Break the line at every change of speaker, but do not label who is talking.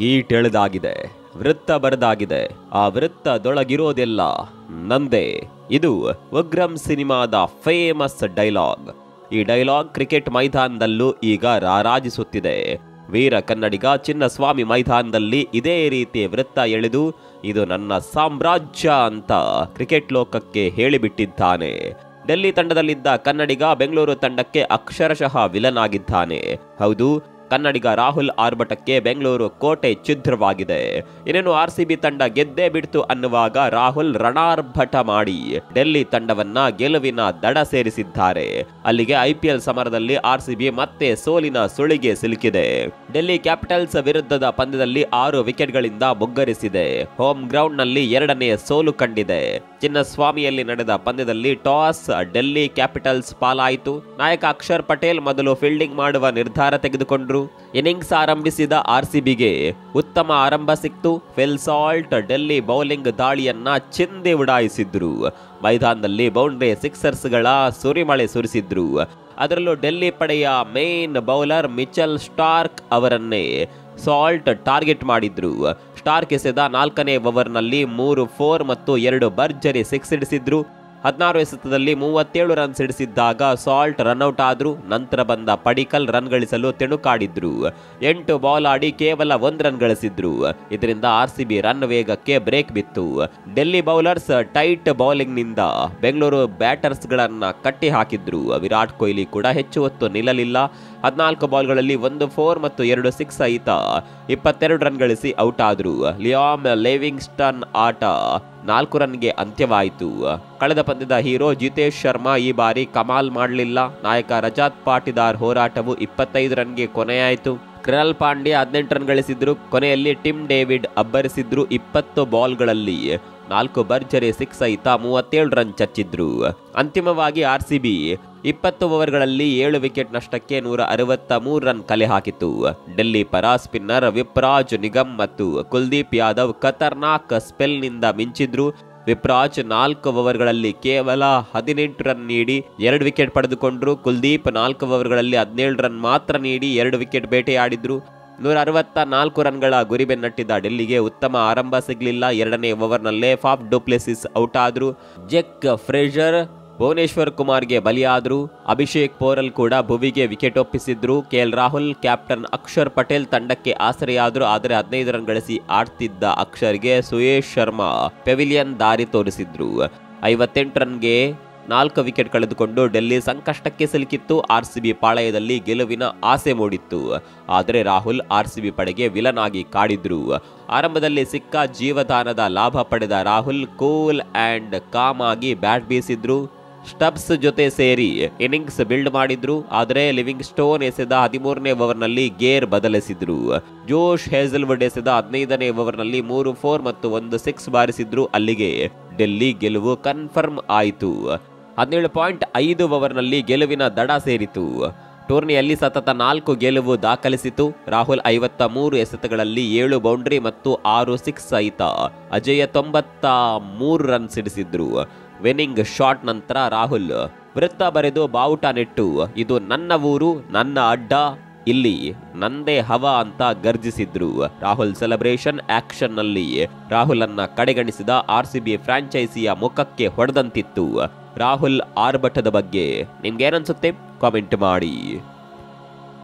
ಗೀಟ್ ಎಳೆದಾಗಿದೆ, ವೃತ್ತ ಬರೆದಾಗಿದೆ. ಆ ವೃತ್ತದೊಳಗಿರೋದೆಲ್ಲ ನಂದೇ. ಇದು ಉಗ್ರಂ ಸಿನಿಮಾದ ಫೇಮಸ್ ಡೈಲಾಗ್. ಈ ಡೈಲಾಗ್ ಕ್ರಿಕೆಟ್ ಮೈದಾನದಲ್ಲೂ ಈಗ ರಾರಾಜಿಸುತ್ತಿದೆ. ವೀರ ಕನ್ನಡಿಗ ಚಿನ್ನಸ್ವಾಮಿ ಮೈದಾನದಲ್ಲಿ ಇದೇ ರೀತಿ ವೃತ್ತ ಎಳೆದು ಇದು ನನ್ನ ಸಾಮ್ರಾಜ್ಯ ಅಂತ ಕ್ರಿಕೆಟ್ ಲೋಕಕ್ಕೆ ಹೇಳಿಬಿಟ್ಟಿದ್ದಾನೆ. ಡೆಲ್ಲಿ ತಂಡದಲ್ಲಿದ್ದ ಕನ್ನಡಿಗ ಬೆಂಗಳೂರು ತಂಡಕ್ಕೆ ಅಕ್ಷರಶಃ ವಿಲನ್ ಆಗಿದ್ದಾನೆ. ಹೌದು, ಕನ್ನಡಿಗ ರಾಹುಲ್ ಆರ್ಭಟಕ್ಕೆ ಬೆಂಗಳೂರು ಕೋಟೆ ಛಿದ್ರವಾಗಿದೆ. ಇನ್ನೇನು RCB ತಂಡ ಗೆದ್ದೇ ಬಿಡ್ತು ಅನ್ನುವಾಗ ರಾಹುಲ್ ರಣಾರ್ಭಟ ಮಾಡಿ ಡೆಲ್ಲಿ ತಂಡವನ್ನ ಗೆಲುವಿನ ದಡ ಸೇರಿಸಿದ್ದಾರೆ. ಅಲ್ಲಿಗೆ IPL ಸಮರದಲ್ಲಿ RCB ಮತ್ತೆ ಸೋಲಿನ ಸುಳಿಗೆ ಸಿಲುಕಿದೆ. ಡೆಲ್ಲಿ ಕ್ಯಾಪಿಟಲ್ಸ್ ವಿರುದ್ಧದ ಪಂದ್ಯದಲ್ಲಿ 6 ವಿಕೆಟ್ಗಳಿಂದ ಮುಗ್ಗರಿಸಿದೆ. ಹೋಮ್ ಗ್ರೌಂಡ್ ನಲ್ಲಿ 2ನೇ ಸೋಲು ಕಂಡಿದೆ. ಚಿನ್ನಸ್ವಾಮಿಯಲ್ಲಿ ನಡೆದ ಪಂದ್ಯದಲ್ಲಿ ಟಾಸ್ ಡೆಲ್ಲಿ ಕ್ಯಾಪಿಟಲ್ಸ್ ಪಾಲಾಯಿತು. ನಾಯಕ ಅಕ್ಷರ್ ಪಟೇಲ್ ಮೊದಲು ಫೀಲ್ಡಿಂಗ್ ಮಾಡುವ ನಿರ್ಧಾರ ತೆಗೆದುಕೊಂಡ್ರು. ಇನ್ನಿಂಗ್ಸ್ ಆರಂಭಿಸಿದ RCBಗೆ ಉತ್ತಮ ಆರಂಭ ಸಿಕ್ತು. ಫಿಲ್ ಸಾಲ್ಟ್ ಡೆಲ್ಲಿ ಬೌಲಿಂಗ್ ದಾಳಿಯನ್ನ ಚಿಂದಿ ಉಡಾಯಿಸಿದ್ರು. ಮೈದಾನದಲ್ಲಿ ಬೌಂಡ್ರಿ ಸಿಕ್ಸರ್ಸ್ಗಳ ಸುರಿಮಳೆ ಸುರಿಸಿದ್ರು. ಅದರಲ್ಲೂ ಡೆಲ್ಲಿ ಪಡೆಯ ಮೇನ್ ಬೌಲರ್ ಮಿಚೆಲ್ ಸ್ಟಾರ್ಕ್ ಅವರನ್ನೇ ಸಾಲ್ಟ್ ಟಾರ್ಗೆಟ್ ಮಾಡಿದ್ರು. ಸ್ಟಾರ್ಕ್ ಎಸೆದ 4ನೇ ಓವರ್ನಲ್ಲಿ 3 4 ಮತ್ತು 2 ಭರ್ಜರಿ 6 ಹಿಡಿಸಿದ್ರು. 16 ಎಸೆತದಲ್ಲಿ 37 ರನ್ ಸಿಡಿಸಿದ್ದಾಗ ಸಾಲ್ಟ್ ರನ್ಔಟ್ ಆದ್ರು. ನಂತರ ಬಂದ ಪಡಿಕಲ್ ರನ್ ಗಳಿಸಲು ತೆಣುಕಾಡಿದ್ರು. 8 ಬಾಲ್ ಆಡಿ ಕೇವಲ 1 ರನ್ ಗಳಿಸಿದ್ರು. ಇದರಿಂದ RCB ರನ್ ವೇಗಕ್ಕೆ ಬ್ರೇಕ್ ಬಿತ್ತು. ಡೆಲ್ಲಿ ಬೌಲರ್ಸ್ ಟೈಟ್ ಬೌಲಿಂಗ್ ನಿಂದ ಬೆಂಗಳೂರು ಬ್ಯಾಟರ್ಸ್ ಗಳನ್ನ ಕಟ್ಟಿ ಹಾಕಿದ್ರು. ವಿರಾಟ್ ಕೊಹ್ಲಿ ಕೂಡ ಹೆಚ್ಚು ಹೊತ್ತು ನಿಲ್ಲಲಿಲ್ಲ. 14 ಬಾಲ್ಗಳಲ್ಲಿ 1 4 ಮತ್ತು 2 6 ಸಹಿತ 22 ರನ್ ಗಳಿಸಿ ಔಟ್ ಆದ್ರು. ಲಿಯಾಮ್ ಲಿವಿಂಗ್ಸ್ಟನ್ ಆಟ 4 ರನ್ಗೆ ಅಂತ್ಯವಾಯಿತು. ಕಳೆದ ಪಂದ್ಯದ ಹೀರೋ ಜಿತೇಶ್ ಶರ್ಮಾ ಈ ಬಾರಿ ಕಮಾಲ್ ಮಾಡಲಿಲ್ಲ. ನಾಯಕ ರಜಾತ್ ಪಾಟಿದಾರ್ ಹೋರಾಟವು 25 ರನ್ಗೆ ಕೊನೆಯಾಯಿತು. ಕೃಣಾಲ್ ಪಾಂಡ್ಯ 18 ರನ್ ಗಳಿಸಿದ್ರು. ಕೊನೆಯಲ್ಲಿ ಟಿಮ್ ಡೇವಿಡ್ ಅಬ್ಬರಿಸಿದ್ರು. 20 ಬಾಲ್ಗಳಲ್ಲಿ 4 ಭರ್ಜರಿ 6 ಸಹಿತ 37 ರನ್ ಚಚ್ಚಿದ್ರು. ಅಂತಿಮವಾಗಿ RCB 20 ಓವರ್ಗಳಲ್ಲಿ 7 ವಿಕೆಟ್ ನಷ್ಟಕ್ಕೆ 163 ರನ್ ಕಲೆ ಹಾಕಿತು. ಡೆಲ್ಲಿ ಪರ ಸ್ಪಿನ್ನರ್ ವಿಪ್ರಾಜ್ ನಿಗಮ್ ಮತ್ತು ಕುಲ್ದೀಪ್ ಯಾದವ್ ಖತರ್ನಾಕ್ ಸ್ಪೆಲ್ನಿಂದ ಮಿಂಚಿದ್ರು. ವಿಪ್ರಾಜ್ 4 ಓವರ್ಗಳಲ್ಲಿ ಕೇವಲ 18 ರನ್ ನೀಡಿ 2 ವಿಕೆಟ್ ಪಡೆದುಕೊಂಡ್ರು. ಕುಲ್ದೀಪ್ 4 ಓವರ್ಗಳಲ್ಲಿ 17 ರನ್ ಮಾತ್ರ ನೀಡಿ 2 ವಿಕೆಟ್ ಬೇಟೆಯಾಡಿದ್ರು. 164 ರನ್ಗಳ ಗುರಿ ಬೆನ್ನಟ್ಟಿದ ಡೆಲ್ಲಿಗೆ ಉತ್ತಮ ಆರಂಭ ಸಿಗಲಿಲ್ಲ. 2ನೇ ಓವರ್ನಲ್ಲೇ ಫಾಫ್ ಡುಪ್ಲೆಸಿಸ್ ಔಟ್ ಆದ್ರು. ಜೆಕ್ ಫ್ರೇಜರ್ ಭುವನೇಶ್ವರ್ ಕುಮಾರ್ಗೆ ಬಲಿಯಾದ್ರು. ಅಭಿಷೇಕ್ ಪೋರಲ್ ಕೂಡ ಭುವಿಗೆ ವಿಕೆಟ್ ಒಪ್ಪಿಸಿದ್ರು. KL ರಾಹುಲ್, ಕ್ಯಾಪ್ಟನ್ ಅಕ್ಷರ್ ಪಟೇಲ್ ತಂಡಕ್ಕೆ ಆಸರೆಯಾದ್ರು. ಆದರೆ 15 ರನ್ ಗಳಿಸಿ ಆಡ್ತಿದ್ದ ಅಕ್ಷರ್ಗೆ ಸುಯೇಶ್ ಶರ್ಮಾ ಪೆವಿಲಿಯನ್ ದಾರಿ ತೋರಿಸಿದ್ರು. 58 ರನ್ಗೆ 4 ವಿಕೆಟ್ ಕಳೆದುಕೊಂಡು ಡೆಲ್ಲಿ ಸಂಕಷ್ಟಕ್ಕೆ ಸಿಲುಕಿತ್ತು. RCB ಪಾಳಯದಲ್ಲಿ ಗೆಲುವಿನ ಆಸೆ ಮೂಡಿತ್ತು. ಆದರೆ ರಾಹುಲ್ RCB ಪಡೆಗೆ ವಿಲನ್ ಆಗಿ ಕಾಡಿದ್ರು. ಆರಂಭದಲ್ಲಿ ಸಿಕ್ಕ ಜೀವದಾನದ ಲಾಭ ಪಡೆದ ರಾಹುಲ್ ಕೂಲ್ ಅಂಡ್ ಕಾಮ್ ಆಗಿ ಬ್ಯಾಟ್ ಬೀಸಿದ್ರು. ಸ್ಟಬ್ಸ್ ಜೊತೆ ಸೇರಿ ಇನ್ನಿಂಗ್ಸ್ ಬಿಲ್ಡ್ ಮಾಡಿದ್ರು. ಆದರೆ ಲಿವಿಂಗ್ ಸ್ಟೋನ್ ಎಸೆದ 13ನೇ ಓವರ್ನಲ್ಲಿ ಗೇರ್ ಬದಲಿಸಿದ್ರು. ಜೋಶ್ ಹೇಜಲ್ವುಡ್ ಎಸೆದ 15ನೇ ಓವರ್ನಲ್ಲಿ 3 4 ಮತ್ತು 1 6 ಬಾರಿಸಿದ್ರು. ಅಲ್ಲಿಗೆ ಡೆಲ್ಲಿ ಗೆಲುವು ಕನ್ಫರ್ಮ್ ಆಯಿತು. 17.5 ಓವರ್ನಲ್ಲಿ ಗೆಲುವಿನ ದಡ ಸೇರಿತು. ಟೂರ್ನಿಯಲ್ಲಿ ಸತತ 4 ಗೆಲುವು ದಾಖಲಿಸಿತು. ರಾಹುಲ್ 53 ಎಸೆತಗಳಲ್ಲಿ 7 ಬೌಂಡ್ರಿ ಮತ್ತು 6 6 ಸಹಿತ ಅಜೇಯ 93 ರನ್ ಸಿಡಿಸಿದ್ರು. ವಿನ್ನಿಂಗ್ ಶಾಟ್ ನಂತರ ರಾಹುಲ್ ವೃತ್ತ ಬರೆದು ಬಾವುಟ ನೆಟ್ಟು ಇದು ನನ್ನ ಊರು, ನನ್ನ ಅಡ್ಡ, ಇಲ್ಲಿ ನಂದೇ ಹವಾ ಅಂತ ಗರ್ಜಿಸಿದ್ರು. ರಾಹುಲ್ ಸೆಲೆಬ್ರೇಷನ್ ಆಕ್ಷನ್ ನಲ್ಲಿ ರಾಹುಲ್ ಅನ್ನ ಕಡೆಗಣಿಸಿದ RCB ಫ್ರಾಂಚೈಸಿಯ ಮುಖಕ್ಕೆ ಹೊಡೆದಂತಿತ್ತು. ರಾಹುಲ್ ಆರ್ಭಟದ ಬಗ್ಗೆ ನಿಮ್ಗೇನನ್ಸುತ್ತೆ ಕಾಮೆಂಟ್ ಮಾಡಿ.